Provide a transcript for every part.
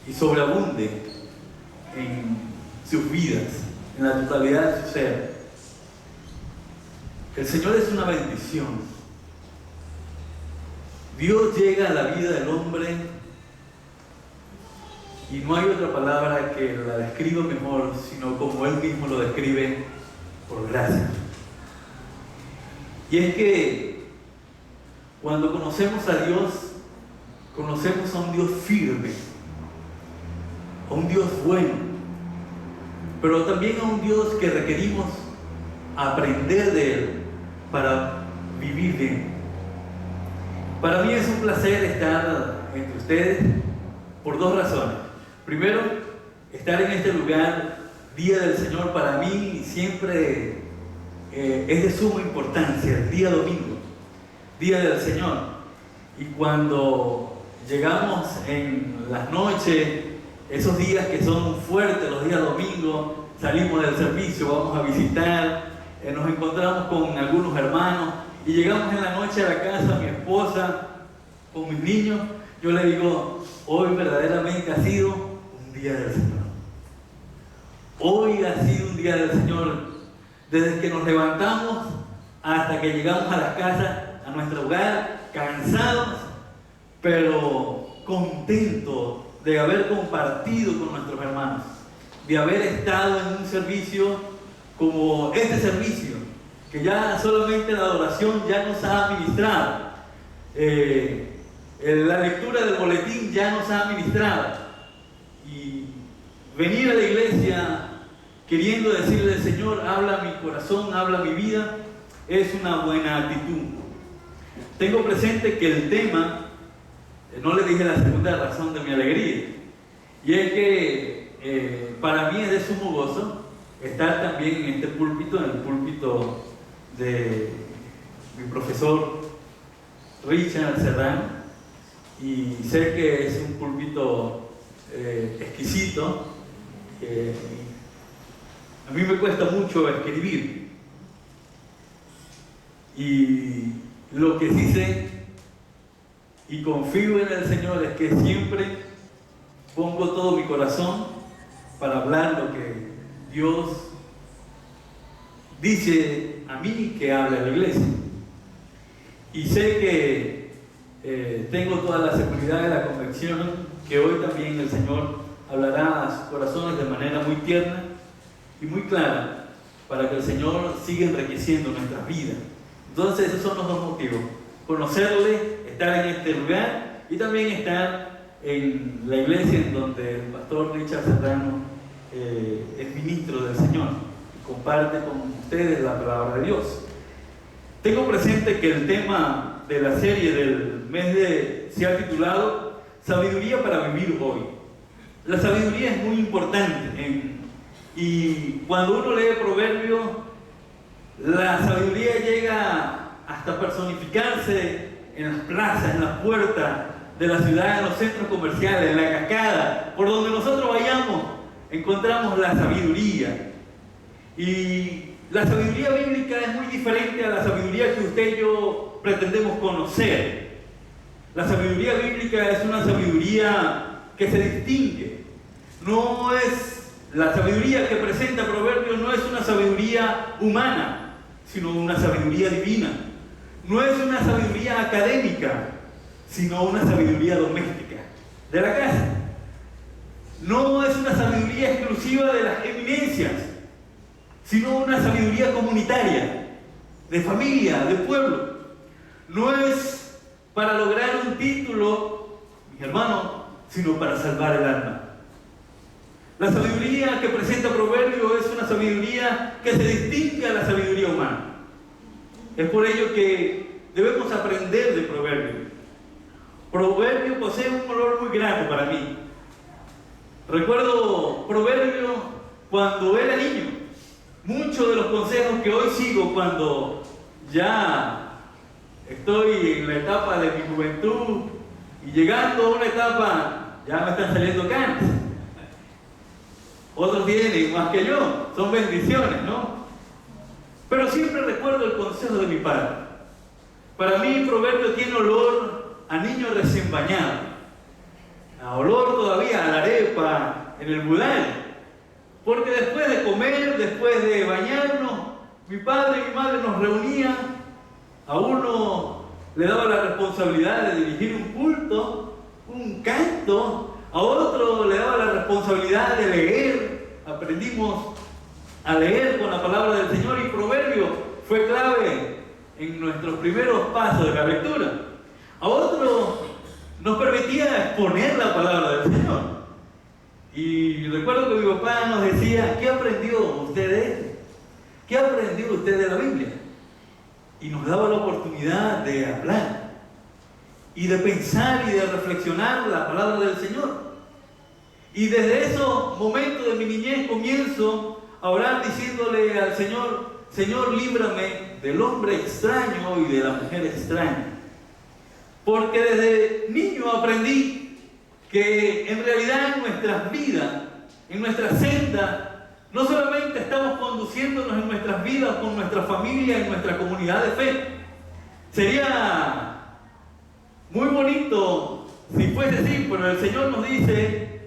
y sobreabunde en sus vidas, en la totalidad de su ser. El Señor es una bendición. Dios llega a la vida del hombre y no hay otra palabra que la describa mejor, sino como Él mismo lo describe: por gracia. Y es que cuando conocemos a Dios, conocemos a un Dios firme, a un Dios bueno, pero también a un Dios que requerimos aprender de Él para vivir bien. Para mí es un placer estar entre ustedes por dos razones. Primero, estar en este lugar, Día del Señor, para mí siempre es de suma importancia, el día domingo, Día del Señor. Y cuando llegamos en las noches, esos días que son fuertes, los días domingos, salimos del servicio, vamos a visitar, nos encontramos con algunos hermanos y llegamos en la noche a la casa, mi esposa, con mis niños, yo le digo: hoy verdaderamente ha sido un día del Señor. Hoy ha sido un día del Señor, desde que nos levantamos hasta que llegamos a la casa, a nuestro hogar, cansados, pero contentos de haber compartido con nuestros hermanos, de haber estado en un servicio como este servicio, que ya solamente la adoración ya nos ha ministrado, la lectura del boletín ya nos ha ministrado, y venir a la iglesia queriendo decirle: Señor, habla mi corazón, habla mi vida, es una buena actitud. Tengo presente que el tema, no le dije la segunda razón de mi alegría, y es que para mí es de sumo gozo estar también en este púlpito, en el púlpito de mi profesor Richard Serrano, y sé que es un púlpito exquisito. A mí me cuesta mucho escribir, y lo que sí sé y confío en el Señor es que siempre pongo todo mi corazón para hablar lo que Dios dice a mí que hable a la iglesia. Y sé que tengo toda la seguridad de la convicción que hoy también el Señor hablará a sus corazones de manera muy tierna y muy clara, para que el Señor siga enriqueciendo nuestras vidas. Entonces esos son los dos motivos: conocerle, estar en este lugar, y también estar en la iglesia en donde el pastor Richard Serrano es ministro del Señor y comparte con ustedes la palabra de Dios. Tengo presente que el tema de la serie del mes se ha titulado Sabiduría para vivir hoy. La sabiduría es muy importante y cuando uno lee Proverbios, la sabiduría llega hasta personificarse en las plazas, en las puertas de la ciudad, en los centros comerciales, en la cascada, por donde nosotros vayamos, encontramos la sabiduría. Y la sabiduría bíblica es muy diferente a la sabiduría que usted y yo pretendemos conocer. La sabiduría bíblica es una sabiduría que se distingue. No es la sabiduría que presenta Proverbios, no es una sabiduría humana, sino una sabiduría divina. No es una sabiduría académica, sino una sabiduría doméstica, de la casa. No es una sabiduría exclusiva de las eminencias, sino una sabiduría comunitaria, de familia, de pueblo. No es para lograr un título, mis hermanos, sino para salvar el alma. La sabiduría que presenta Proverbio es una sabiduría que se distingue a la sabiduría humana. Es por ello que debemos aprender de Proverbio. Proverbio posee un olor muy grato para mí. Recuerdo Proverbio cuando era niño. Muchos de los consejos que hoy sigo cuando ya estoy en la etapa de mi juventud y llegando a una etapa, ya me están saliendo canas. Otros tienen más que yo, son bendiciones, ¿no? Pero siempre recuerdo el consejo de mi padre. Para mí, Proverbio tiene olor a niño recién bañado, a olor todavía al areo, arepa en el budal. Porque después de comer, después de bañarnos, mi padre y mi madre nos reunían. A uno le daba la responsabilidad de dirigir un culto, un canto. A otro le daba la responsabilidad de leer. Aprendimos a leer con la palabra del Señor, y Proverbio fue clave en nuestros primeros pasos de la lectura. A otro nos permitía exponer la palabra del Señor. Y recuerdo que mi papá nos decía: ¿qué aprendió usted de esto? ¿Qué aprendió usted de la Biblia? Y nos daba la oportunidad de hablar y de pensar y de reflexionar la palabra del Señor. Y desde esos momentos de mi niñez comienzo a orar diciéndole al Señor: Señor, líbrame del hombre extraño y de la mujer extraña. Porque desde niño aprendí que en realidad en nuestras vidas, en nuestra senda, no solamente estamos conduciéndonos en nuestras vidas con nuestra familia, en nuestra comunidad de fe. Sería muy bonito si fuese así, pero el Señor nos dice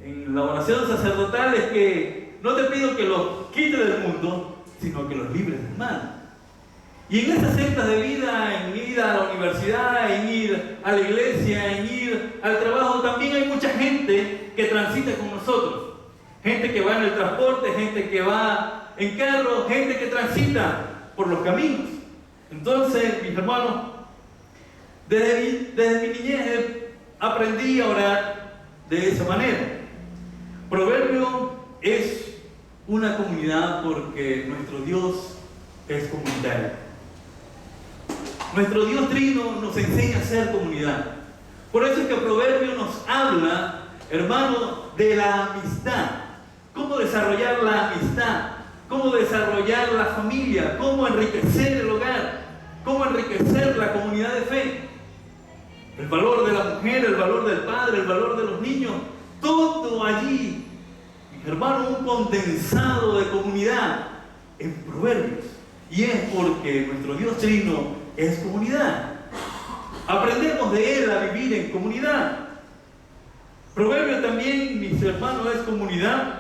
en la oración sacerdotal es que no te pido que los quites del mundo, sino que los libres del mal. Y en esas sendas de vida, en ir a la universidad, en ir a la iglesia, en ir al trabajo, también hay mucha gente que transita con nosotros. Gente que va en el transporte, gente que va en carro, gente que transita por los caminos. Entonces, mis hermanos, desde mi niñez aprendí a orar de esa manera. Proverbio es una comunidad porque nuestro Dios es comunitario. Nuestro Dios Trino nos enseña a ser comunidad. Por eso es que Proverbio nos habla, hermano, de la amistad. Cómo desarrollar la amistad, cómo desarrollar la familia, cómo enriquecer el hogar, cómo enriquecer la comunidad de fe. El valor de la mujer, el valor del padre, el valor de los niños, todo allí, mis hermanos, un condensado de comunidad en Proverbios. Y es porque nuestro Dios Trino es comunidad. Aprendemos de Él a vivir en comunidad. Proverbio también, mis hermanos, es comunidad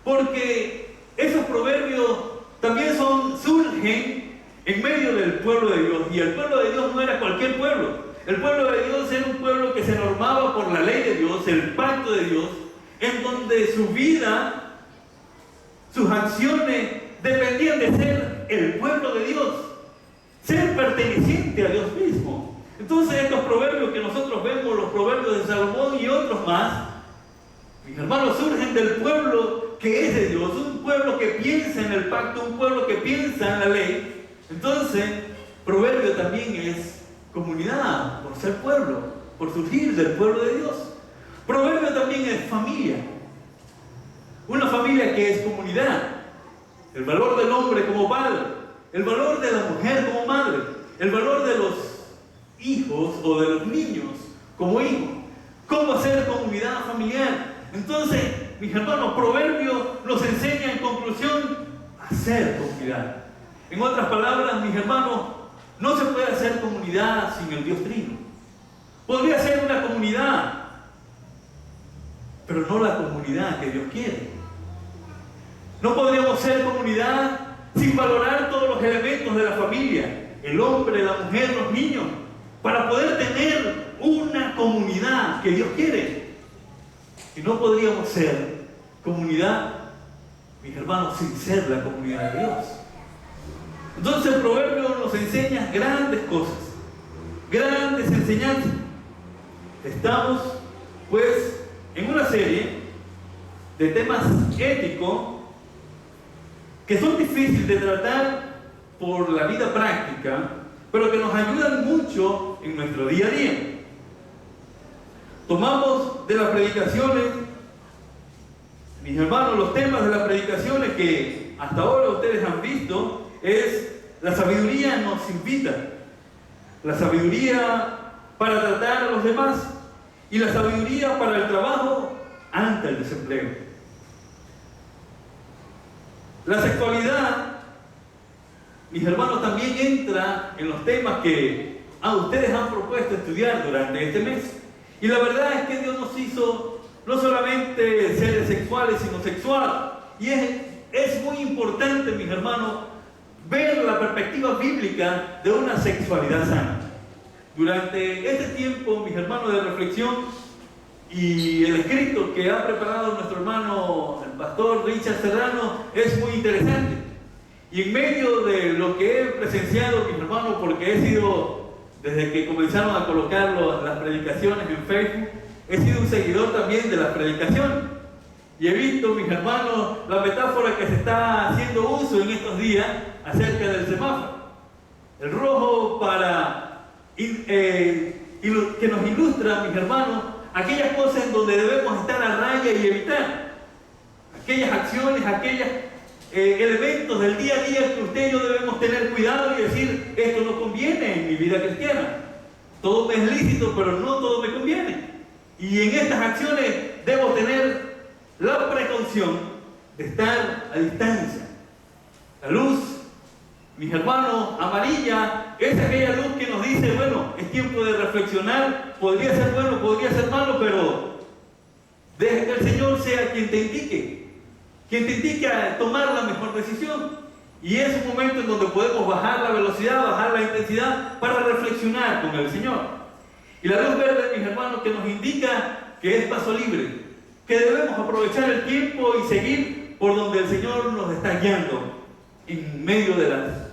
porque esos proverbios también surgen en medio del pueblo de Dios. Y el pueblo de Dios no era cualquier pueblo. El pueblo de Dios era un pueblo que se normaba por la ley de Dios, el pacto de Dios, en donde su vida, sus acciones dependían de ser el pueblo de Dios, ser perteneciente a Dios mismo. Entonces estos proverbios que nosotros vemos, los proverbios de Salomón y otros más, mis hermanos, surgen del pueblo que es de Dios, un pueblo que piensa en el pacto, un pueblo que piensa en la ley. Entonces, proverbio también es comunidad, por ser pueblo, por surgir del pueblo de Dios. Proverbio también es familia, una familia que es comunidad. El valor del hombre como padre, el valor de la mujer como madre, el valor de los hijos o de los niños como hijos. Cómo hacer comunidad familiar. Entonces, mis hermanos, Proverbio nos enseña en conclusión a hacer comunidad. En otras palabras, mis hermanos, no se puede hacer comunidad sin el Dios Trino. Podría ser una comunidad, pero no la comunidad que Dios quiere. No podríamos ser comunidad sin valorar todos los elementos de la familia, el hombre, la mujer, los niños, para poder tener una comunidad que Dios quiere. Y no podríamos ser comunidad, mis hermanos, sin ser la comunidad de Dios. Entonces el proverbio nos enseña grandes cosas, grandes enseñanzas. Estamos, pues, en una serie de temas éticos que son difíciles de tratar por la vida práctica, pero que nos ayudan mucho en nuestro día a día. Tomamos de las predicaciones, mis hermanos, los temas de las predicaciones que hasta ahora ustedes han visto, es la sabiduría nos invita, la sabiduría para tratar a los demás y la sabiduría para el trabajo ante el desempleo. La sexualidad, mis hermanos, también entra en los temas que ustedes han propuesto estudiar durante este mes. Y la verdad es que Dios nos hizo no solamente sexuales, sino sexual. Y es muy importante, mis hermanos, ver la perspectiva bíblica de una sexualidad sana. Durante este tiempo, mis hermanos, de reflexión y el escrito que ha preparado nuestro hermano, el pastor Richard Serrano, es muy interesante. Y en medio de lo que he presenciado, mis hermanos, porque he sido, desde que comenzaron a colocarlo las predicaciones en Facebook, he sido un seguidor también de las predicaciones. Y he visto, mis hermanos, la metáfora que se está haciendo uso en estos días acerca del semáforo. El rojo que nos ilustra, mis hermanos, aquellas cosas en donde debemos estar a raya y evitar. Aquellas acciones, aquellos elementos del día a día que usted y yo debemos tener cuidado y decir, esto no conviene en mi vida cristiana. Todo me es lícito, pero no todo me conviene. Y en estas acciones debo tener la precaución de estar a distancia. La luz, mis hermanos, amarilla, es aquella luz que nos dice, bueno, es tiempo de reflexionar, podría ser bueno, podría ser malo, pero deja que el Señor sea quien te indique a tomar la mejor decisión. Y es un momento en donde podemos bajar la velocidad, bajar la intensidad para reflexionar con el Señor. Y la luz verde, mis hermanos, que nos indica que es paso libre, que debemos aprovechar el tiempo y seguir por donde el Señor nos está guiando en medio de la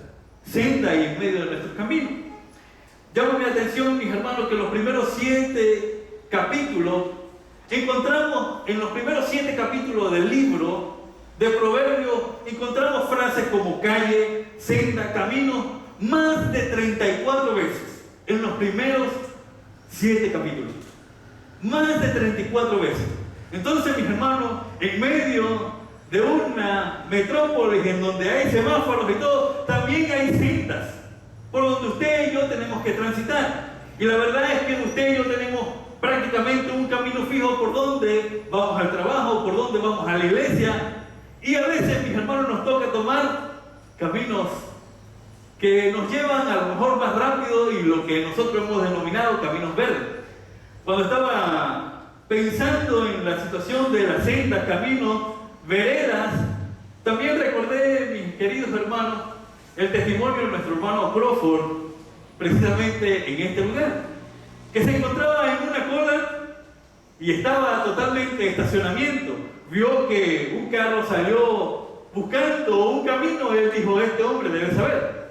senda y en medio de nuestros caminos. Llama mi atención, mis hermanos, que en los primeros 7 capítulos encontramos, en los primeros 7 capítulos del libro de Proverbios, encontramos frases como calle, senda, camino, más de 34 veces en los primeros 7 capítulos. Más de 34 veces. Entonces, mis hermanos, en medio de una metrópolis en donde hay semáforos y todo, también hay sendas por donde usted y yo tenemos que transitar. Y la verdad es que usted y yo tenemos prácticamente un camino fijo por donde vamos al trabajo, por donde vamos a la iglesia. Y a veces, mis hermanos, nos toca tomar caminos que nos llevan a lo mejor más rápido y lo que nosotros hemos denominado caminos verdes. Cuando estaba pensando en la situación de las sendas, caminos, veredas, también recordé, mis queridos hermanos, el testimonio de nuestro hermano Crawford, precisamente en este lugar, que se encontraba en una cola y estaba totalmente en estacionamiento. Vio que un carro salió buscando un camino, él dijo, este hombre debe saber.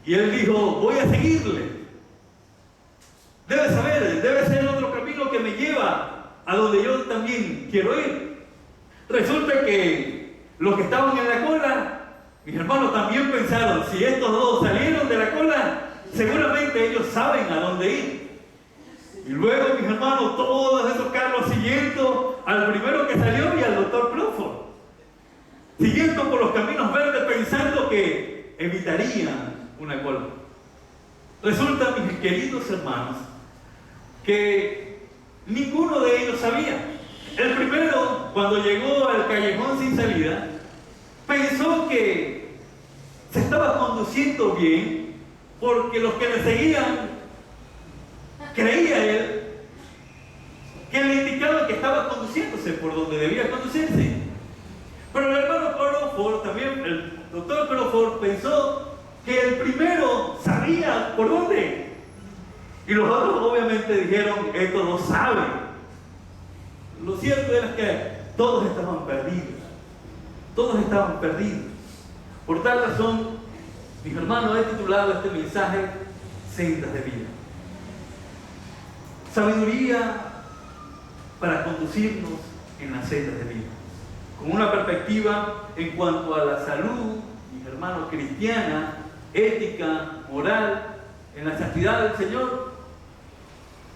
Y él dijo, voy a seguirle. Debe saber, debe ser otro camino que me lleva a donde yo también quiero ir. Resulta que los que estaban en la cola, mis hermanos, también pensaron, si estos dos salieron de la cola, seguramente ellos saben a dónde ir. Y luego, mis hermanos, todos esos carros siguiendo al primero que salió y al doctor Crawford, siguiendo por los caminos verdes pensando que evitarían una cola. Resulta, mis queridos hermanos, que ninguno de ellos sabía. El primero, cuando llegó al callejón sin salida, pensó que se estaba conduciendo bien porque los que le seguían, creía él, que le indicaban que estaba conduciéndose por donde debía conducirse. Pero el hermano Crawford, también el doctor Crawford, pensó que el primero sabía por dónde. Y los otros obviamente dijeron, estos no saben. Lo cierto era que todos estaban perdidos. Todos estaban perdidos. Por tal razón, mis hermanos, he titulado este mensaje Sendas de Vida. Sabiduría para conducirnos en las sendas de vida. Con una perspectiva en cuanto a la salud, mis hermanos, cristiana, ética, moral, en la santidad del Señor,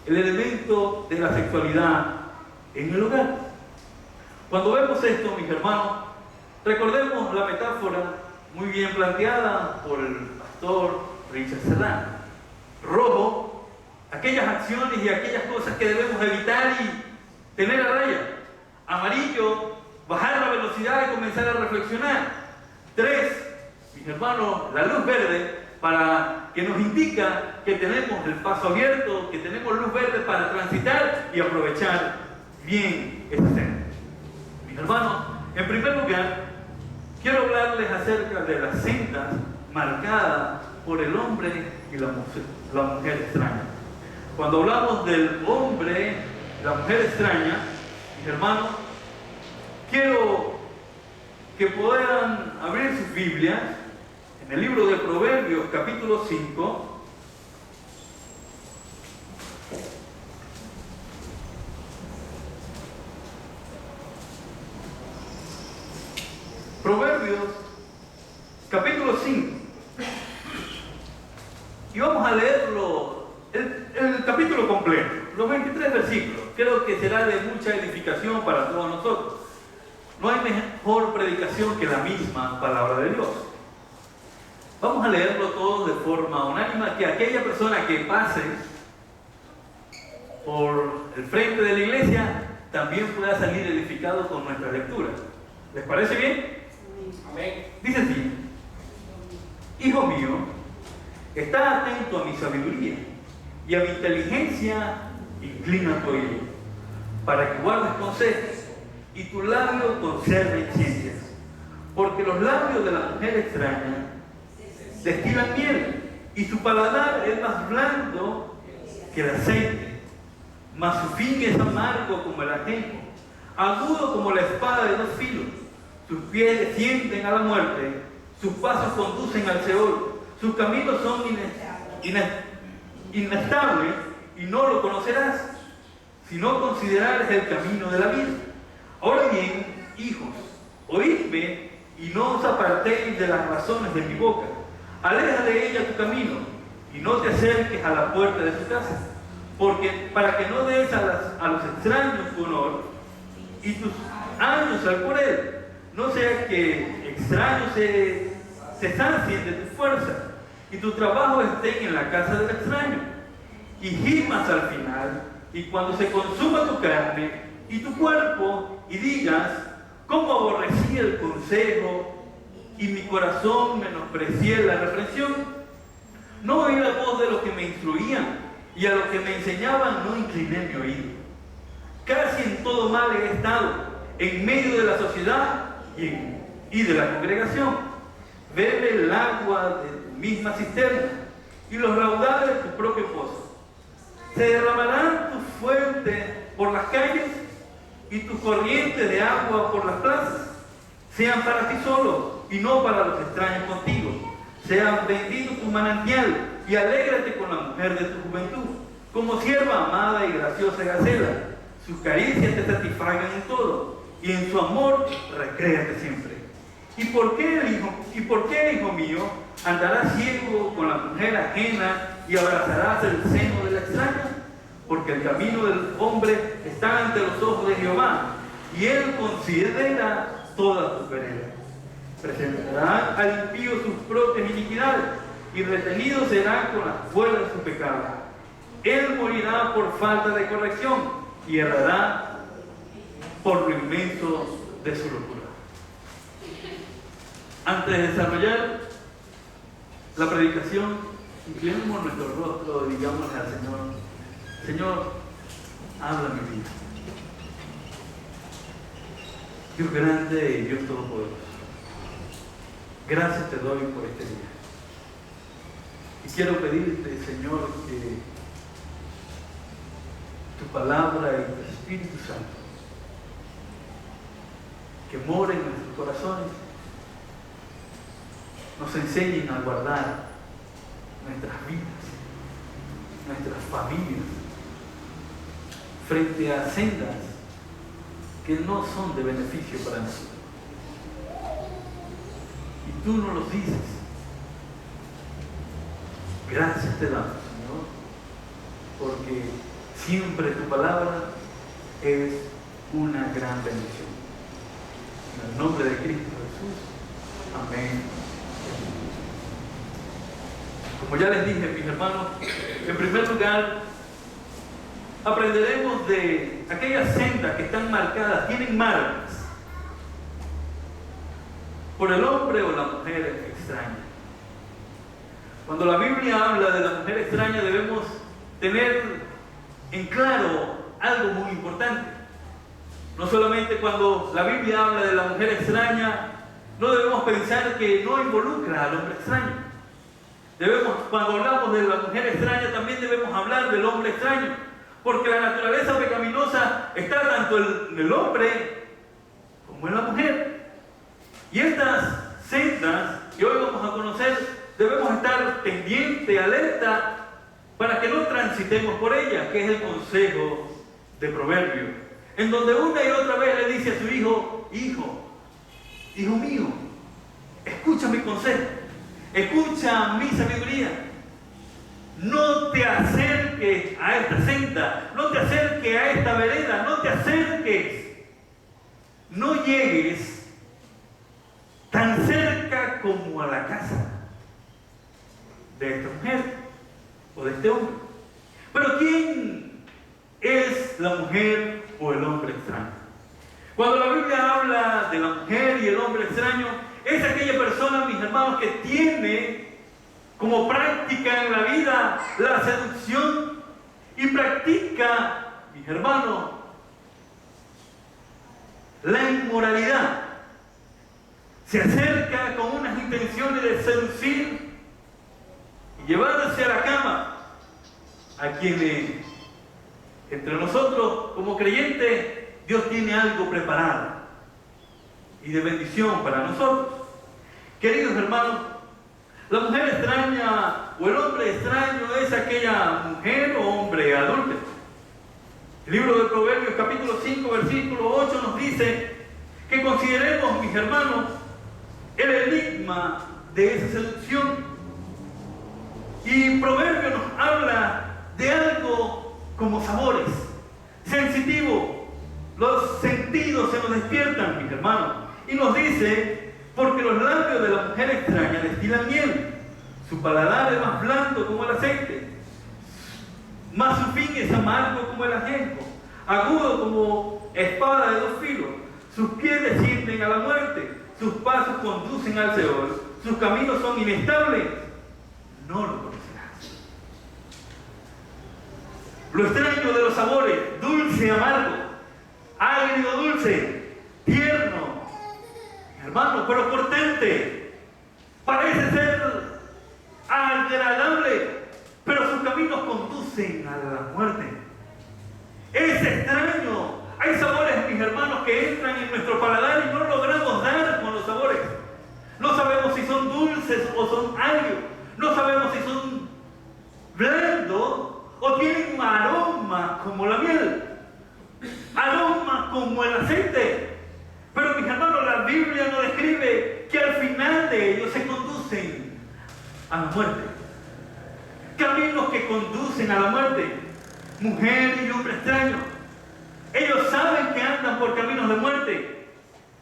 el elemento de la sexualidad en el hogar. Cuando vemos esto, mis hermanos, recordemos la metáfora muy bien planteada por el pastor Richard Serrano. Rojo, aquellas acciones y aquellas cosas que debemos evitar y tener a raya. Amarillo, bajar la velocidad y comenzar a reflexionar. 3, mis hermanos, la luz verde, para que nos indica que tenemos el paso abierto, que tenemos luz verde para transitar y aprovechar bien esa senda. Mis hermanos, en primer lugar, quiero hablarles acerca de las sendas marcadas por el hombre y la mujer extraña. Cuando hablamos del hombre y la mujer extraña, mis hermanos, quiero que puedan abrir sus Biblias en el libro de Proverbios, capítulo 5. Proverbios, capítulo 5. Y vamos a leerlo, el capítulo completo, los 23 versículos. Creo que será de mucha edificación para todos nosotros. No hay mejor predicación que la misma palabra de Dios. Vamos a leerlo todo de forma unánime, que aquella persona que pase por el frente de la iglesia también pueda salir edificado con nuestra lectura. ¿Les parece bien? Amén. Dice así: Hijo mío, está atento a mi sabiduría y a mi inteligencia inclina tu oído, para que guardes consejos y tu labio conserve ciencias, porque los labios de la mujer extraña destilan miel y su paladar es más blando que el aceite, mas su fin es amargo como el ajenjo, agudo como la espada de dos filos. Sus pies descienden a la muerte, sus pasos conducen al Seol, sus caminos son inestables y no lo conocerás, si no considerares el camino de la vida. Ahora bien, hijos, oídme y no os apartéis de las razones de mi boca. Aleja de ella tu camino y no te acerques a la puerta de su casa, porque para que no des a los extraños tu honor y tus años al por él, no sea que extraños se sacien de tu fuerza y tu trabajo esté en la casa del extraño, y gimas al final, y cuando se consuma tu carne y tu cuerpo, y digas: cómo aborrecí el consejo y mi corazón menosprecié la reprensión. No oí la voz de los que me instruían, y a los que me enseñaban no incliné mi oído. Casi en todo mal he estado, en medio de la sociedad y de la congregación. Bebe el agua de tu misma cisterna y los raudales de tu propio pozo. Se derramarán tus fuentes por las calles y tus corrientes de agua por las plazas. Sean para ti solo y no para los extraños contigo. Sean bendito tu manantial y alégrate con la mujer de tu juventud, como sierva amada y graciosa gacela. Sus caricias te satisfagan en todo, y en su amor recréate siempre. ¿Y por qué, hijo mío, andarás ciego con la mujer ajena y abrazarás el seno de la extraña? Porque el camino del hombre está ante los ojos de Jehová, y él considera todas tus veredas. Presentará al impío sus propias iniquidades, y retenido será con las fuerzas de su pecado. Él morirá por falta de corrección, y errará por lo inmenso de su locura. Antes de desarrollar la predicación, inclinemos nuestro rostro y digámosle al Señor: Señor, habla mi vida. Dios grande y Dios todopoderoso, gracias te doy por este día. Y quiero pedirte, Señor, que tu palabra y tu Espíritu Santo, que mora en nuestros corazones, nos enseñen a guardar nuestras vidas, nuestras familias, frente a sendas que no son de beneficio para nosotros. Y tú nos los dices. Gracias te damos, Señor, porque siempre tu palabra es una gran bendición. En el nombre de Cristo Jesús. Amén. Como ya les dije, mis hermanos, en primer lugar, aprenderemos de aquellas sendas que están marcadas, tienen marcas por el hombre o la mujer extraña. Cuando la Biblia habla de la mujer extraña, debemos tener en claro algo muy importante. No solamente cuando la Biblia habla de la mujer extraña, no debemos pensar que no involucra al hombre extraño. Cuando hablamos de la mujer extraña, también debemos hablar del hombre extraño, porque la naturaleza pecaminosa está tanto en el hombre como en la mujer. Y estas sendas que hoy vamos a conocer, debemos estar pendientes, alerta, para que no transitemos por ellas, que es el consejo de Proverbios, en donde una y otra vez le dice a su hijo: hijo mío, escucha mi consejo, escucha mi sabiduría. No te acerques a esta senda, no te acerques a esta vereda, no te acerques, no llegues tan cerca como a la casa de esta mujer o de este hombre. Pero ¿quién es la mujer o el hombre extraño? Cuando la Biblia habla de la mujer y el hombre extraño, es aquella persona, mis hermanos, que tiene como práctica en la vida la seducción y practica, mis hermanos, la inmoralidad. Se acerca con unas intenciones de seducir y llevarse a la cama a quienes entre nosotros como creyentes Dios tiene algo preparado y de bendición para nosotros. Queridos hermanos, la mujer extraña o el hombre extraño es aquella mujer o hombre adúltero. El libro de Proverbios capítulo 5 versículo 8 nos dice que consideremos, mis hermanos, el enigma de esa seducción. Y Proverbio nos habla de algo como sabores, sensitivo. Los sentidos se nos despiertan, mis hermanos. Y nos dice: porque los labios de la mujer extraña destilan miel, su paladar es más blando como el aceite, mas su fin es amargo como el ajenjo, agudo como espada de dos filos. Sus pies descienden a la muerte, sus pasos conducen al Seol, sus caminos son inestables. No lo conocerás. Lo extraño de los sabores: dulce, amargo, agrio, dulce, tierno, hermano, pero potente. Parece ser agradable, pero sus caminos conducen a la muerte. Es extraño. Hay sabores, mis hermanos, que entran en nuestro paladar y no logramos dar con los sabores. No sabemos si son dulces o son agrios. No sabemos si son blandos o tienen un aroma como la miel, aroma como el aceite. Pero, mis hermanos, la Biblia nos describe que al final de ellos se conducen a la muerte. Caminos que conducen a la muerte. Mujer y hombre extraño. Ellos saben que andan por caminos de muerte,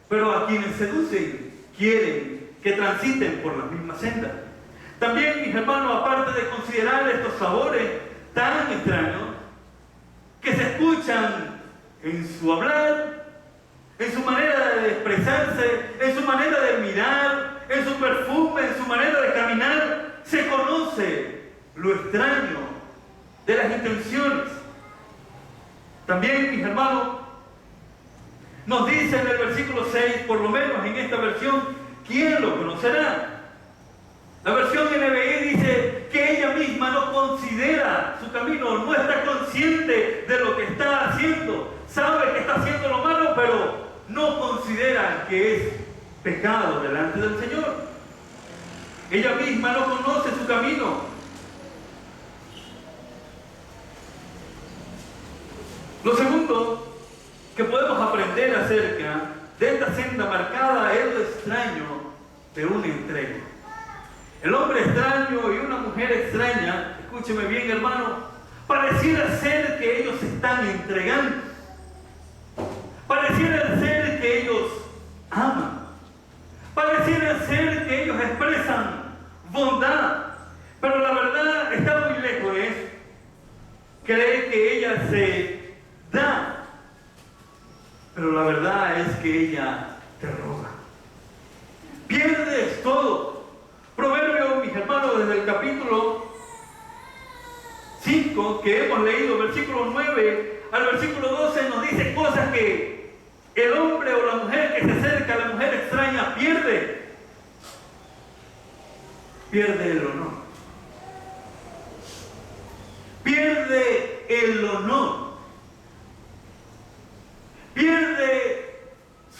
pero a quienes seducen quieren que transiten por las mismas sendas. También, mis hermanos, aparte de considerar estos sabores tan extraños que se escuchan en su hablar, en su manera de expresarse, en su manera de mirar, en su perfume, en su manera de caminar, se conoce lo extraño de las intenciones. También, mis hermanos, nos dice en el versículo 6, por lo menos en esta versión, ¿quién lo conocerá? La versión NBI dice que ella misma no considera su camino, no está consciente de lo que está haciendo, sabe que está haciendo lo malo, pero no considera que es pecado delante del Señor. Ella misma no conoce su camino. Lo segundo que podemos aprender acerca de esta senda marcada es lo extraño de una entrega. El hombre extraño y una mujer extraña, escúcheme bien, hermano, pareciera ser que ellos se están entregando. Pareciera ser que ellos aman. Pareciera ser que ellos expresan bondad. Pero la verdad está muy lejos de eso. Cree que ella se da, pero la verdad es que ella te roba. Pierdes todo. Proverbios, mis hermanos, desde el capítulo 5 que hemos leído, versículo 9 al versículo 12, nos dice cosas que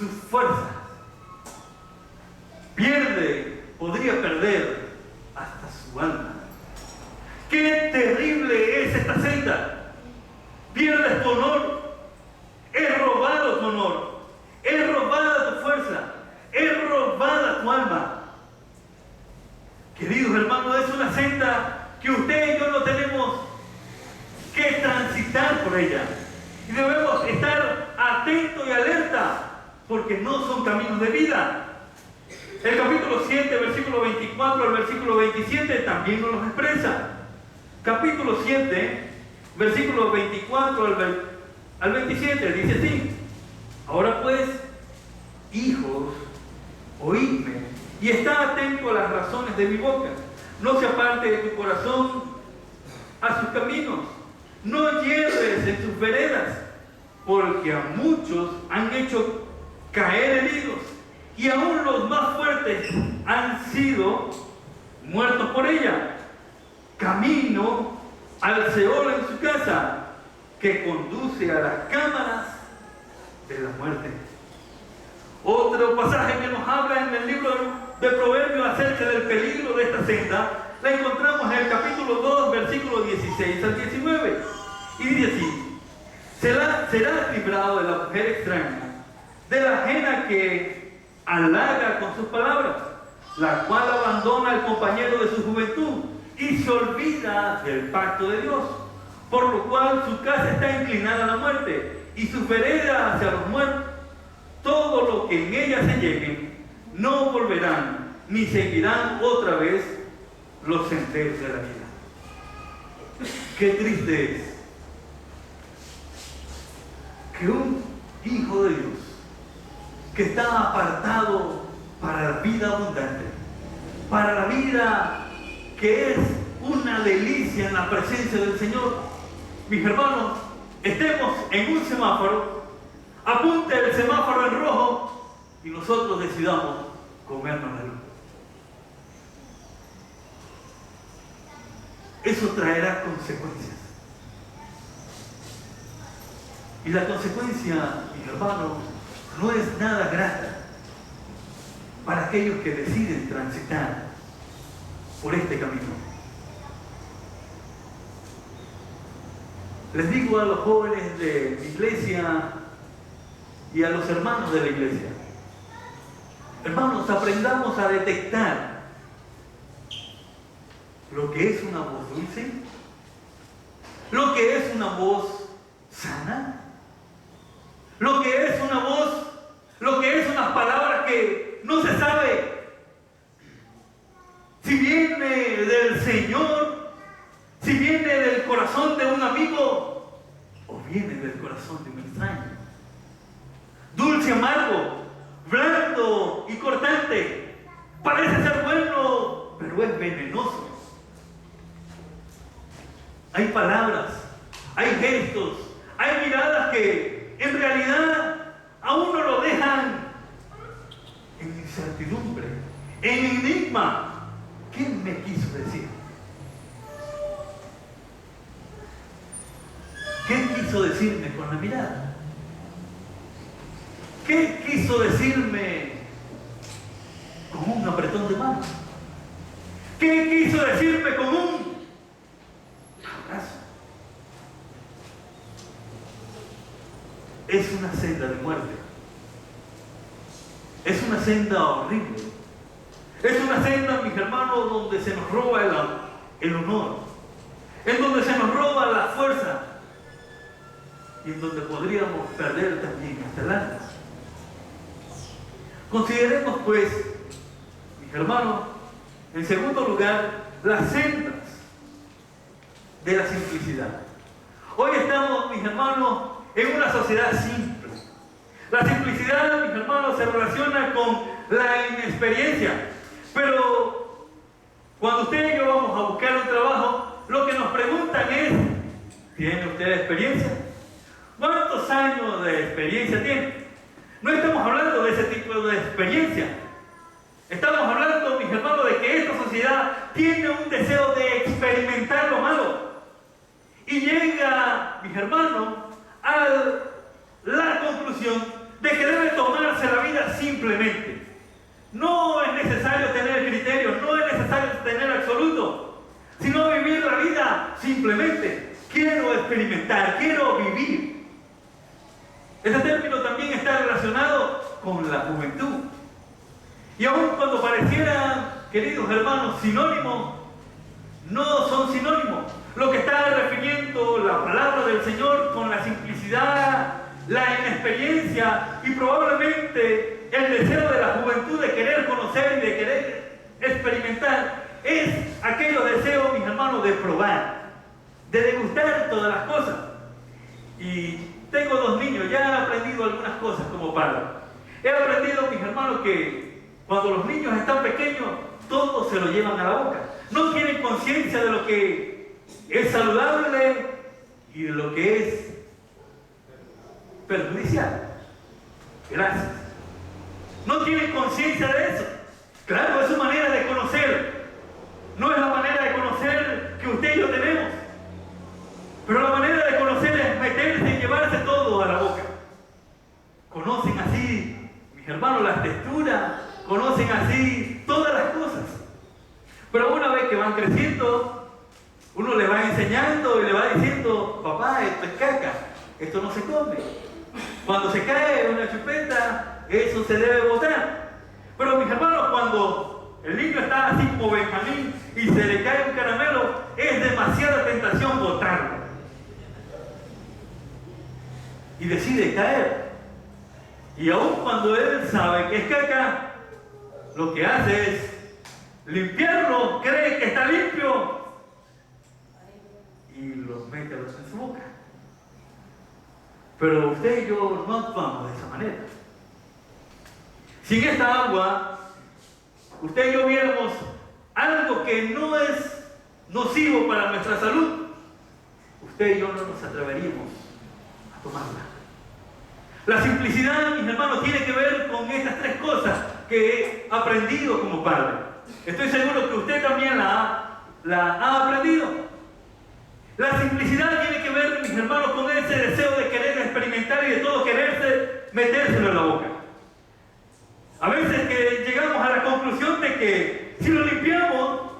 sus fuerzas. Podría perder hasta su alma. ¡Qué terrible es esta senda! Pierdes tu honor, es robado tu honor, es robada tu fuerza, es robada tu alma. Queridos hermanos, es una senda que usted y yo no tenemos que transitar por ella. Y debemos estar atentos y alerta, porque no son caminos de vida. El capítulo 7, versículo 24 al versículo 27 también nos los expresa. Capítulo 7, versículo 24 al 27, dice así: ahora pues, hijos, oídme, y está atento a las razones de mi boca. No se aparte de tu corazón a sus caminos, no hierres en sus veredas, porque a muchos han hecho caer heridos, y aún los más fuertes han sido muertos por ella. Camino al Seol en su casa, que conduce a las cámaras de la muerte. Otro pasaje que nos habla en el libro de Proverbios acerca del peligro de esta senda, la encontramos en el capítulo 2, versículos 16 al 19. Y dice así: serás librado de la mujer extraña, de la ajena que halaga con sus palabras, la cual abandona al compañero de su juventud y se olvida del pacto de Dios, por lo cual su casa está inclinada a la muerte y su vereda hacia los muertos. Todo lo que en ella se lleguen no volverán, ni seguirán otra vez los senderos de la vida. Qué triste es que un hijo de Dios, que está apartado para la vida abundante, para la vida que es una delicia en la presencia del Señor, mis hermanos, estemos en un semáforo, apunte el semáforo en rojo y nosotros decidamos comernos la luz. Eso traerá consecuencias. Y la consecuencia, mis hermanos, no es nada grata para aquellos que deciden transitar por este camino. Les digo a los jóvenes de la iglesia y a los hermanos de la iglesia: hermanos, aprendamos a detectar lo que es una voz dulce, lo que es una voz sana, lo que es una voz, lo que es unas palabras que no se sabe si viene del Señor, si viene del corazón de un amigo o viene del corazón de un extraño. Dulce, amargo, blando y cortante. Parece ser bueno, pero es venenoso. Hay palabras, hay gestos, hay miradas que en realidad a uno lo dejan en incertidumbre, en enigma. ¿Qué me quiso decir? ¿Qué quiso decirme con la mirada? ¿Qué quiso decirme con un apretón de mano? ¿Qué quiso decirme con un abrazo? Es una senda de muerte. Es una senda horrible. Es una senda, mis hermanos, donde se nos roba el honor, en donde se nos roba la fuerza y en donde podríamos perder también hasta el alma. Consideremos pues, mis hermanos, en segundo lugar, las sendas de la simplicidad. Hoy estamos, mis hermanos, en una sociedad simple. La simplicidad, mis hermanos, se relaciona con la inexperiencia. Pero cuando usted y yo vamos a buscar un trabajo, lo que nos preguntan es: ¿tiene usted experiencia? ¿Cuántos años de experiencia tiene? No estamos hablando de ese tipo de experiencia. Estamos hablando, mis hermanos, de que esta sociedad tiene un deseo de experimentar lo malo. Y llega, mis hermanos, a la conclusión de que debe tomarse la con la juventud. Y aun cuando parecieran, queridos hermanos, sinónimos, no son sinónimos. Lo que está refiriendo la palabra del Señor con la simplicidad, la inexperiencia y probablemente el deseo de la juventud de querer conocer y de querer experimentar, es aquellos deseos, mis hermanos, de probar, de degustar todas las cosas. Y tengo 2 niños, ya han aprendido algunas cosas como padre. He aprendido, mis hermanos, que cuando los niños están pequeños, todo se lo llevan a la boca. No tienen conciencia de lo que es saludable y de lo que es perjudicial. Gracias. No tienen conciencia de eso. Claro, es su manera de conocer. No es la manera de conocer que usted y yo tenemos. Pero la manera de conocer es meterse y llevarse todo a la boca. Conocen así, mis hermanos, las texturas, conocen así todas las cosas. Pero una vez que van creciendo, uno les va enseñando y le va diciendo: papá, esto es caca, esto no se come. Cuando se cae una chupeta, eso se debe botar. Pero mis hermanos, cuando el niño está así como Benjamín y se le cae un caramelo, es demasiada tentación botarlo. Y decide caer. Y aun cuando él sabe que es caca, lo que hace es limpiarlo, cree que está limpio y lo mete en su boca. Pero usted y yo no actuamos de esa manera. Si en esta agua usted y yo viéramos algo que no es nocivo para nuestra salud, usted y yo no nos atreveríamos a tomarla. La simplicidad, mis hermanos, tiene que ver con estas 3 cosas que he aprendido como padre. Estoy seguro que usted también la ha aprendido. La simplicidad tiene que ver, mis hermanos, con ese deseo de querer experimentar y de todo quererse metérselo en la boca. A veces que llegamos a la conclusión de que si lo limpiamos,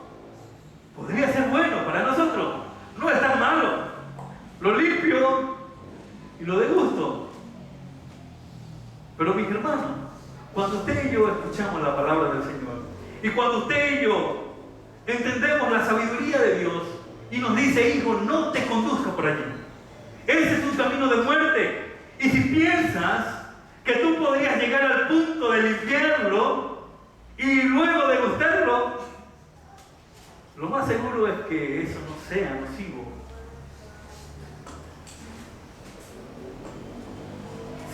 podría ser bueno para nosotros. No es tan malo. Lo limpio y lo degusto. Pero mis hermanos, cuando usted y yo escuchamos la palabra del Señor, y cuando usted y yo entendemos la sabiduría de Dios, y nos dice: hijo, no te conduzcas por allí. Ese es un camino de muerte. Y si piensas que tú podrías llegar al punto de limpiarlo y luego degustarlo, lo más seguro es que eso no sea nocivo.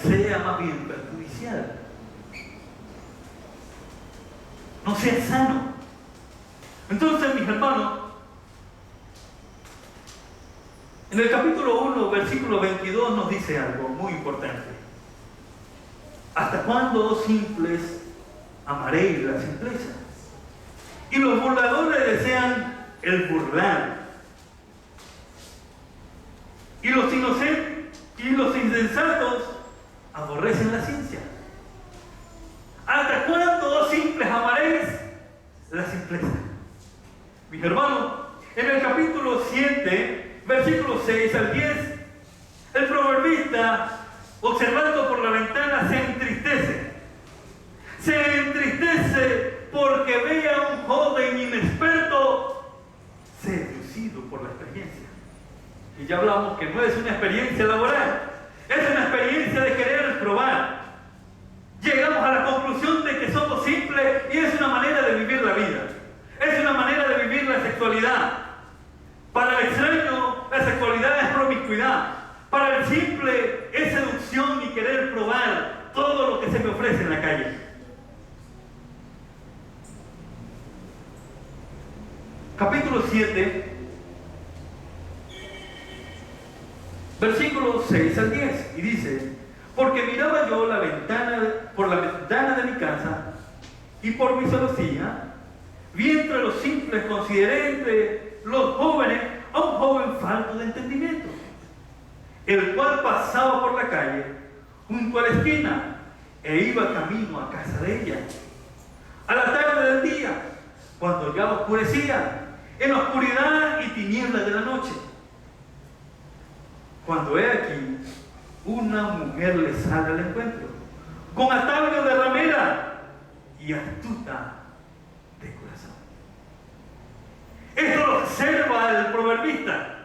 Sea más bien perjudicial. No sea sano. Entonces, mis hermanos, en el capítulo 1, versículo 22 nos dice algo muy importante. ¿Hasta cuándo, oh simples, amaréis la simpleza? Y los burladores desean el burlar. Y los inocentes y los insensatos aborrecen la ciencia. ¿Hasta cuándo, oh simples, amaréis la simpleza? Mis hermanos, en el capítulo 7, versículos 6 al 10, el proverbista, observando por la ventana, se entristece. Se entristece porque ve a un joven inexperto seducido por la experiencia. Y ya hablamos que no es una experiencia laboral, es una experiencia de querer probar. Llegamos a la conclusión de que somos simples y es una manera de vivir la vida. Es una manera de vivir la sexualidad. Para el extraño, la sexualidad es promiscuidad. Para el simple, es seducción y querer probar todo lo que se me ofrece en la calle. Capítulo 7, versículos 6 al 10, y dice: porque miraba yo por la ventana de mi casa, y por mi celosía, vi entre los simples, consideré entre los jóvenes a un joven falto de entendimiento, el cual pasaba por la calle, junto a la esquina, e iba camino a casa de ella. A la tarde del día, cuando ya oscurecía, en la oscuridad y tinieblas de la noche, cuando he aquí, una mujer le sale al encuentro, con atavío de ramera y astuta de corazón. Esto lo observa el proverbista.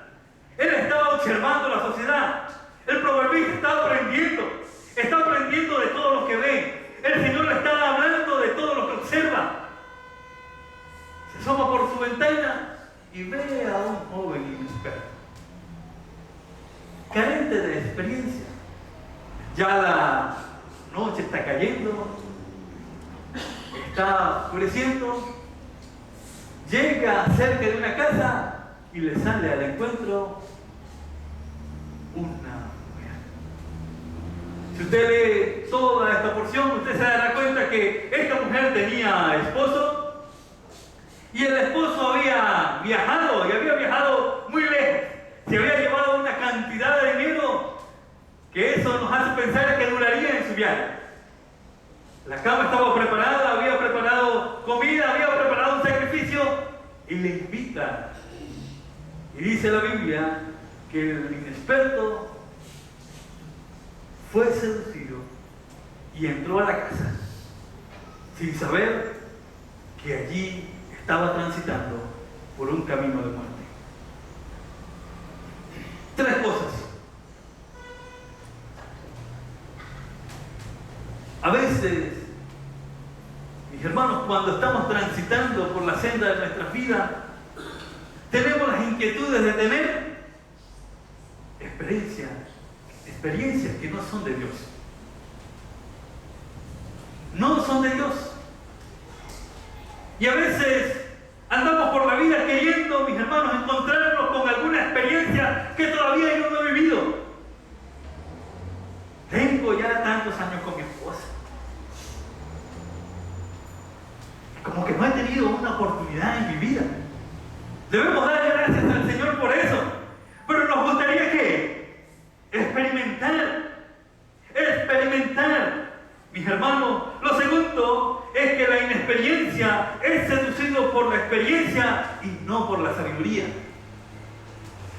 Él estaba observando la sociedad. El proverbista está aprendiendo de todo lo que ve. El Señor le está hablando de todo lo que observa. Se asoma por su ventana y ve a un joven inexperto, carente de experiencia. Ya la noche está cayendo, está oscureciendo. Llega cerca de una casa y le sale al encuentro una mujer. Si usted lee toda esta porción, usted se dará cuenta que esta mujer tenía esposo y el esposo había viajado y había viajado muy lejos. Se había llevado una cantidad de dinero que eso nos hace pensar que duraría en su viaje. La cama estaba preparada, había preparado comida, había preparado un sacrificio y le invita. Y dice la Biblia que el inexperto fue seducido y entró a la casa sin saber que allí estaba transitando por un camino de muerte. Tres cosas. A veces, mis hermanos, cuando estamos transitando por la senda de nuestra vida, tenemos las inquietudes de tener experiencias que no son de Dios. No son de Dios. Y a veces andamos por la vida queriendo, mis hermanos, encontrarnos con alguna experiencia que todavía yo no he vivido. Tengo ya tantos años con mi esposa. Como que no he tenido una oportunidad en mi vida. Debemos darle gracias al Señor por eso. Pero nos gustaría que experimentar. Mis hermanos, lo segundo es que la inexperiencia es seducido por la experiencia y no por la sabiduría.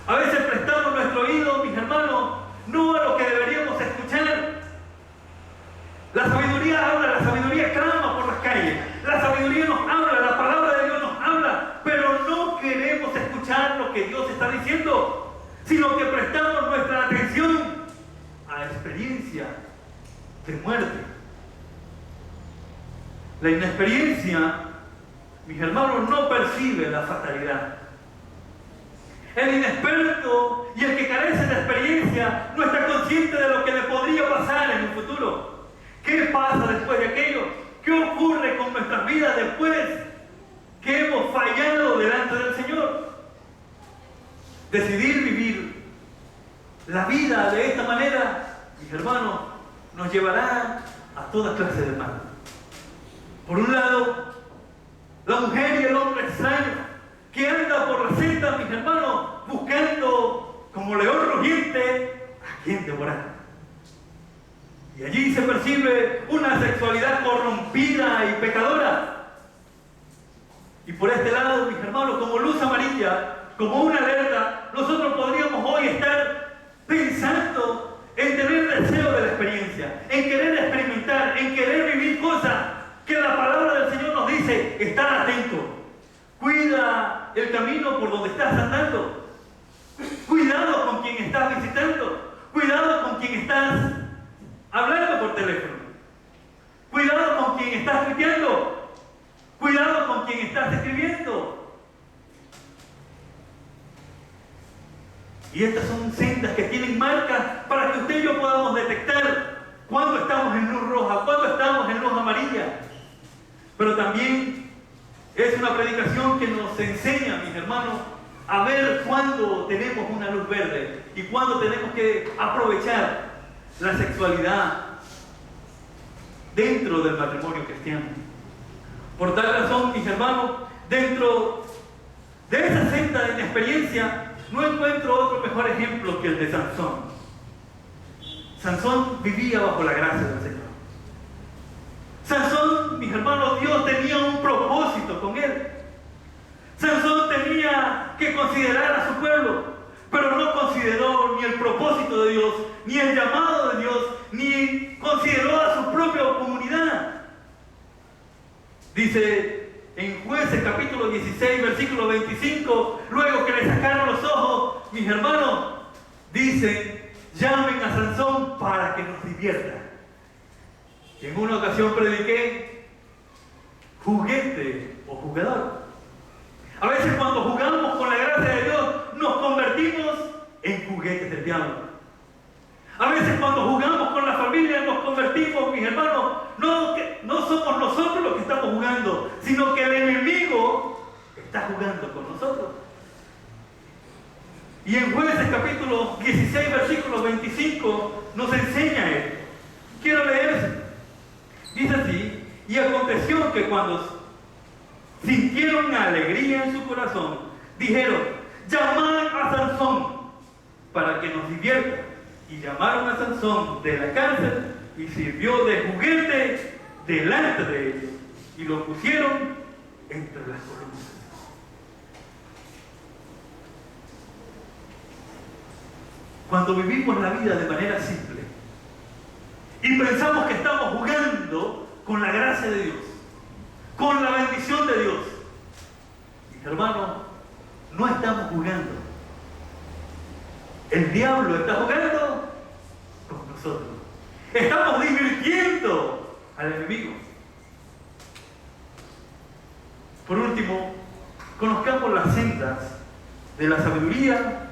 A veces prestamos nuestro oído, mis hermanos, no a lo que deberíamos escuchar. La sabiduría habla, la sabiduría clama por las calles. La sabiduría nos habla, la palabra de Dios nos habla, pero no queremos escuchar lo que Dios está diciendo, sino que prestamos nuestra atención a experiencia de muerte. La inexperiencia, mis hermanos, no percibe la fatalidad. El inexperto y el que carece de experiencia no está consciente de lo que le podría pasar en un futuro. ¿Qué pasa después de aquello? ¿Qué ocurre con nuestras vidas después que hemos fallado delante del Señor? Decidir vivir la vida de esta manera, mis hermanos, nos llevará a toda clase de mal. Por un lado, la mujer y el hombre extraño que anda por la senda, mis hermanos, buscando como león rugiente a quien devorar. Y allí se percibe una sexualidad corrompida y pecadora. Y por este lado, mis hermanos, como luz amarilla, como una alerta, nosotros podríamos hoy estar pensando en tener deseo de la experiencia, en querer experimentar, en querer vivir cosas que la palabra del Señor nos dice: estar atento, cuida el camino por donde estás andando, cuidado con quien estás visitando, cuidado con quien estás hablando por teléfono, cuidado con quien estás tuiteando, cuidado con quien estás escribiendo. Y estas son sendas que tienen marcas para que usted y yo podamos detectar cuando estamos en luz roja, cuando estamos en luz amarilla. Pero también es una predicación que nos enseña, mis hermanos, a ver cuándo tenemos una luz verde y cuándo tenemos que aprovechar la sexualidad dentro del matrimonio cristiano. Por tal razón, mis hermanos, dentro de esa senda de inexperiencia, no encuentro otro mejor ejemplo que el de Sansón. Sansón vivía bajo la gracia del Señor. Sansón, mis hermanos, Dios tenía un propósito con él. Sansón tenía que considerar a su pueblo, pero no consideró ni el propósito de Dios, ni el llamado de Dios, ni consideró a su propio Dice en Jueces capítulo 16, versículo 25, luego que le sacaron los ojos, mis hermanos, dicen, llamen a Sansón para que nos divierta. Y en una ocasión prediqué, juguete o jugador. A veces cuando jugamos con la gracia de Dios, nos convertimos en juguetes del diablo. A veces cuando jugamos con la familia, nos convertimos, mis hermanos, no somos nosotros los que estamos jugando, sino que el enemigo está jugando con nosotros. Y en Jueces capítulo 16, versículo 25, nos enseña esto. Quiero leer. Dice así, y aconteció que cuando sintieron alegría en su corazón, dijeron, llamad a Sansón para que nos divierta. Y llamaron a Sansón de la cárcel y sirvió de juguete delante de ellos. Y lo pusieron entre las columnas. Cuando vivimos la vida de manera simple y pensamos que estamos jugando con la gracia de Dios, con la bendición de Dios, mis hermanos, no estamos jugando. El diablo está jugando con nosotros. Estamos divirtiendo al enemigo. Por último, conozcamos las sendas de la sabiduría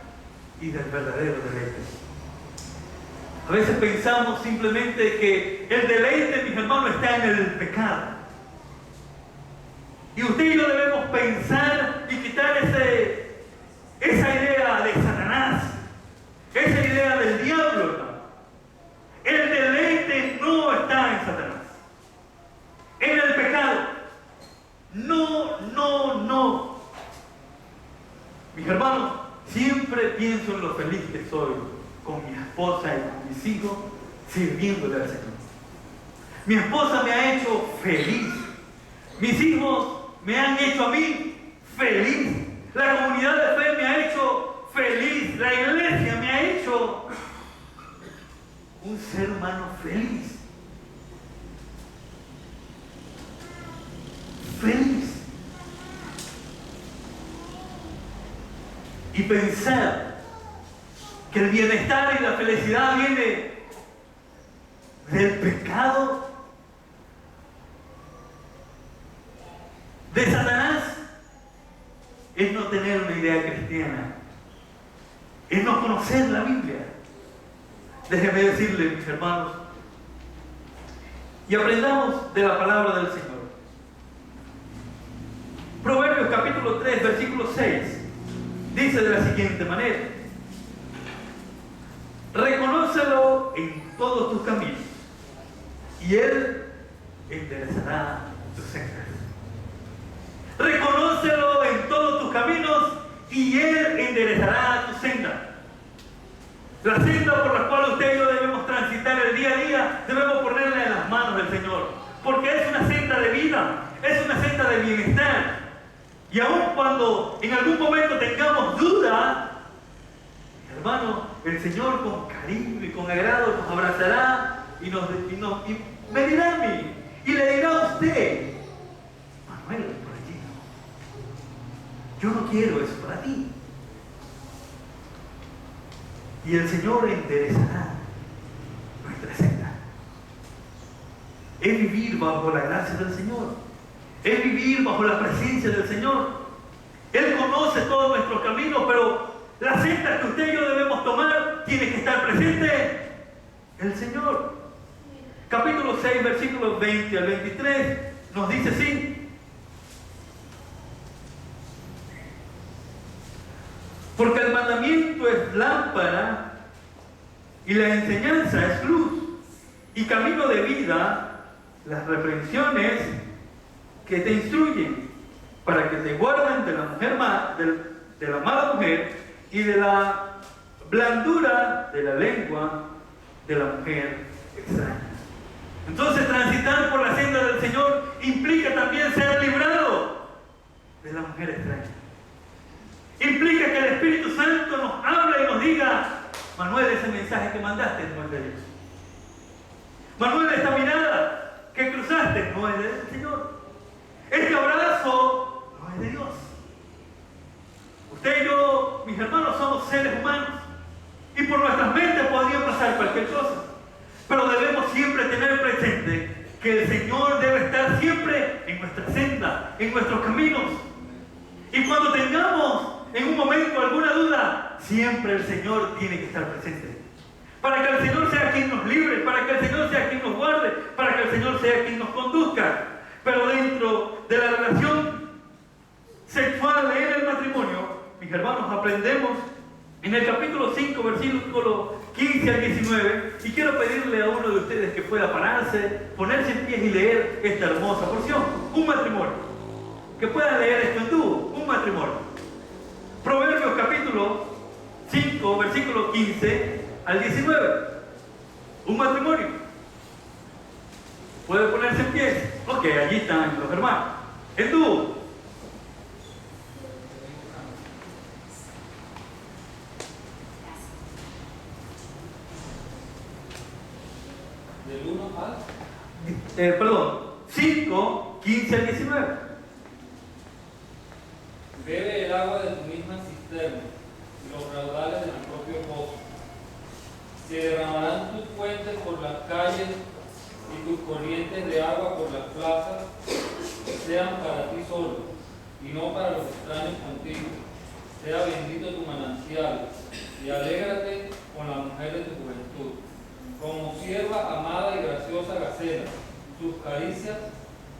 y del verdadero deleite. A veces pensamos simplemente que el deleite, mis hermanos, está en el pecado. Y usted y yo debemos pensar y quitar esa idea de Satanás, esa idea del diablo, hermano. El deleite no está en Satanás, en el pecado. No. Mis hermanos, siempre pienso en lo feliz que soy con mi esposa y con mis hijos sirviéndole al Señor. Mi esposa me ha hecho feliz. Mis hijos me han hecho a mí feliz. La comunidad de fe me ha hecho feliz. La iglesia me ha hecho un ser humano feliz. Feliz. Y pensar que el bienestar y la felicidad viene del pecado, de Satanás, es no tener una idea cristiana, es no conocer la Biblia. Déjenme decirles, mis hermanos, y aprendamos de la palabra del Señor. Proverbios capítulo 3, versículo 6, dice de la siguiente manera: reconócelo en todos tus caminos, y Él enderezará tus sendas. Reconócelo en todos tus caminos, y Él enderezará tus sendas. La senda por la cual usted y yo debemos transitar el día a día, debemos ponerla en las manos del Señor, porque es una senda de vida, es una senda de bienestar. Y aun cuando en algún momento tengamos duda, hermano, el Señor con cariño y con agrado nos abrazará y me dirá a mí, y le dirá a usted: Manuel, por allí no. Yo no quiero eso para ti. Y el Señor enderezará nuestra senda. Es vivir bajo la gracia del Señor. Es vivir bajo la presencia del Señor. Él conoce todos nuestros caminos, pero la senda que usted y yo debemos tomar tiene que estar presente el Señor. Capítulo 6, versículos 20 al 23 nos dice así: porque el mandamiento es lámpara y la enseñanza es luz y camino de vida, las reprensiones que te instruyen, para que te guarden de la mujer de la mala mujer y de la blandura de la lengua de la mujer extraña. Entonces, transitar por la senda del Señor implica también ser librado de la mujer extraña. Implica que el Espíritu Santo nos hable y nos diga: Manuel, ese mensaje que mandaste no es de Dios. Manuel, esta mirada que cruzaste no es del Señor. presente que el Señor debe estar siempre en nuestra senda, en nuestros caminos. Y cuando tengamos en un momento alguna duda, siempre el Señor tiene que estar presente. Para que el Señor sea quien nos libre, para que el Señor sea quien nos guarde, para que el Señor sea quien nos conduzca. Pero dentro de la relación sexual en el matrimonio, mis hermanos, aprendemos en el capítulo 5, versículo 15 al 19, y quiero pedirle a uno de ustedes que pueda pararse, ponerse en pie y leer esta hermosa porción. Un matrimonio. Que puedan leer esto en dúo. Un matrimonio. Proverbios capítulo 5, versículo 15 al 19. Un matrimonio. ¿Puede ponerse en pie? Ok, allí están los hermanos. En dúo. Del 1 al... 5, 15 al 19. Bebe el agua de tu misma cisterna y los raudales de tu propio pozo. Se derramarán tus fuentes por las calles y tus corrientes de agua por las plazas, sean para ti solo y no para los extraños contigo. Sea bendito tu manantial y alégrate con la mujer de tu juventud. Como sierva amada y graciosa gacela, sus caricias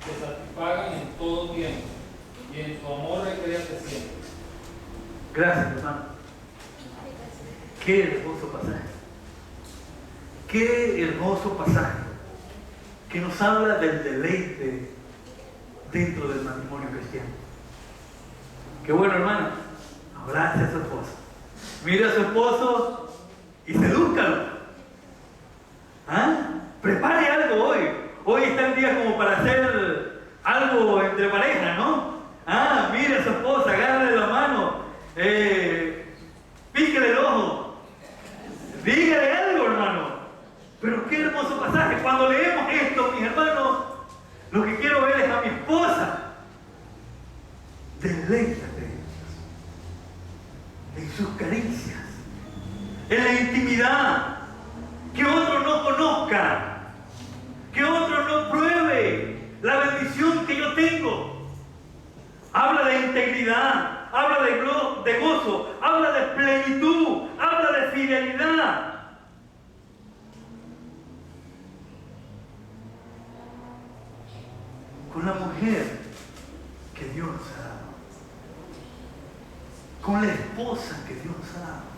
te satisfagan en todo tiempo, y en su amor recréate siempre. Gracias, hermano. Qué hermoso pasaje. Qué hermoso pasaje que nos habla del deleite dentro del matrimonio cristiano. Qué bueno, hermano. Abrace a su esposo. Mire a su esposo y sedúzcalo. ¿Ah? Prepare algo hoy. Hoy está el día como para hacer algo entre pareja, ¿no? Ah, mire a su esposa, agárrale la mano, píquele el ojo, dígale algo, hermano. Pero qué hermoso pasaje. Cuando leemos esto, mis hermanos, lo que quiero ver es a mi esposa. Deleítate en sus caricias, en la intimidad, que otro no conozca, que otro no pruebe la bendición que yo tengo. Habla de integridad, habla de gozo, habla de plenitud, habla de fidelidad. Con la mujer que Dios nos ha dado, con la esposa que Dios nos ha dado.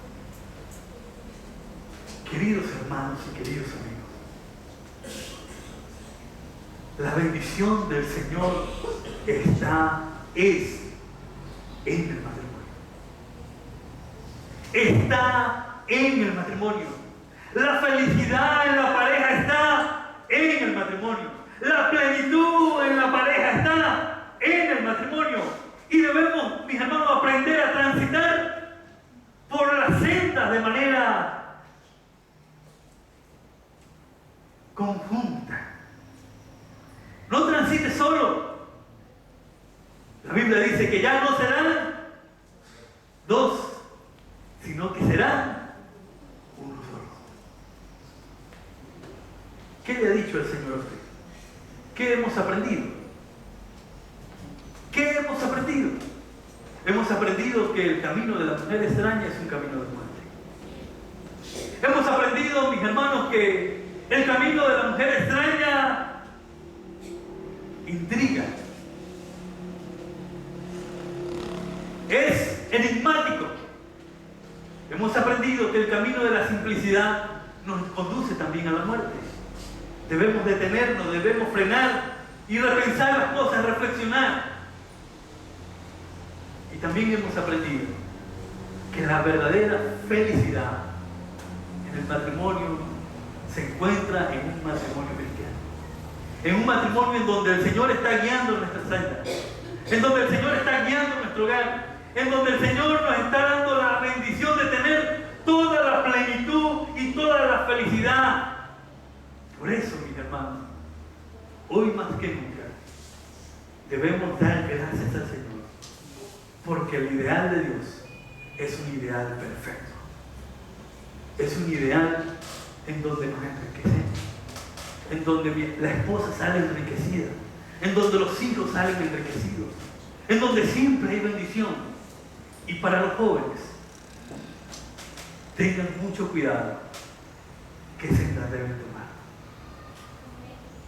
Queridos hermanos y queridos amigos, la bendición del Señor es en el matrimonio. Está en el matrimonio. La felicidad en la pareja está en el matrimonio. La plenitud en la pareja está en el matrimonio. Y debemos, mis hermanos, aprender a transitar por las sendas de manera conjunta. No transites solo. La Biblia dice que ya no serán dos, sino que serán uno solo. ¿Qué le ha dicho el Señor a usted? ¿Qué hemos aprendido? ¿Qué hemos aprendido? Hemos aprendido que el camino de la mujer extraña es un camino de muerte. Hemos aprendido, mis hermanos, que el camino de la mujer extraña intriga. Es enigmático. Hemos aprendido que el camino de la simplicidad nos conduce también a la muerte. Debemos detenernos, debemos frenar y repensar las cosas, reflexionar. Y también hemos aprendido que la verdadera felicidad en el matrimonio se encuentra en un matrimonio cristiano. En un matrimonio en donde el Señor está guiando nuestra senda, en donde el Señor está guiando nuestro hogar, en donde el Señor nos está dando la bendición de tener toda la plenitud y toda la felicidad. Por eso, mis hermanos, hoy más que nunca debemos dar gracias al Señor, porque el ideal de Dios es un ideal perfecto. Es un ideal en donde nos enriquecemos. en donde la esposa sale enriquecida, en donde los hijos salen enriquecidos, en donde siempre hay bendición. Y para los jóvenes, tengan mucho cuidado qué sendas deben tomar.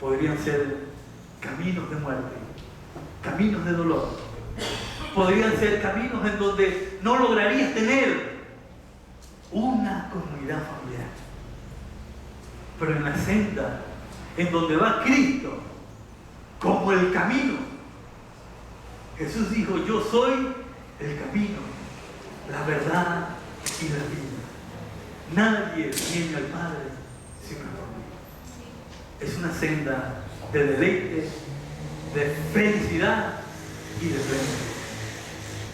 Podrían ser caminos de muerte, caminos de dolor. Podrían ser caminos en donde no lograrías tener una comunidad familiar. Pero en la senda en donde va Cristo como el camino, Jesús dijo: yo soy el camino, la verdad y la vida. Nadie viene al Padre sino por mí. Es una senda de deleite, de felicidad y de plenitud.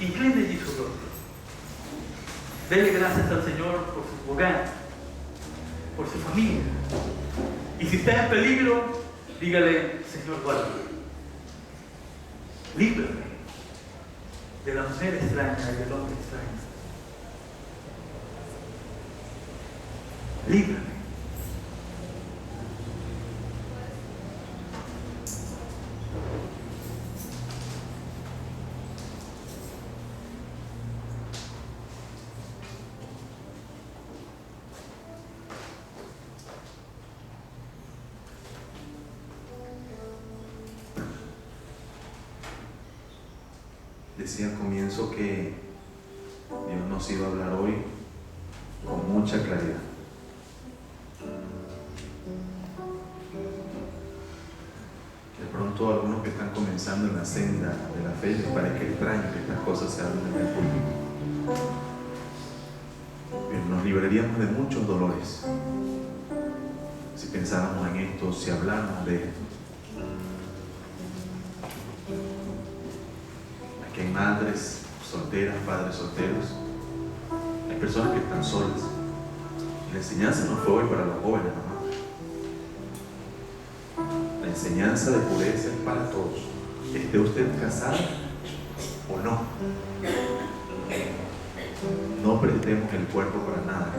Incline allí su rostro. Dele gracias al Señor por su hogar, por su familia. Y si está en peligro, dígale: Señor, guárdame. Líbrame de la mujer extraña y del hombre extraño. Líbrame. Decía al comienzo que Dios nos iba a hablar hoy con mucha claridad. De pronto algunos que están comenzando en la senda de la fe les parece extraño que estas cosas se hablen en el público. Pero nos libraríamos de muchos dolores si pensáramos en esto, si habláramos de esto. Aquí hay madres solteras, padres solteros, hay personas que están solas. La enseñanza no fue hoy para los jóvenes, mamá. La enseñanza de pureza es para todos, esté usted casado o no. No prestemos el cuerpo para nada.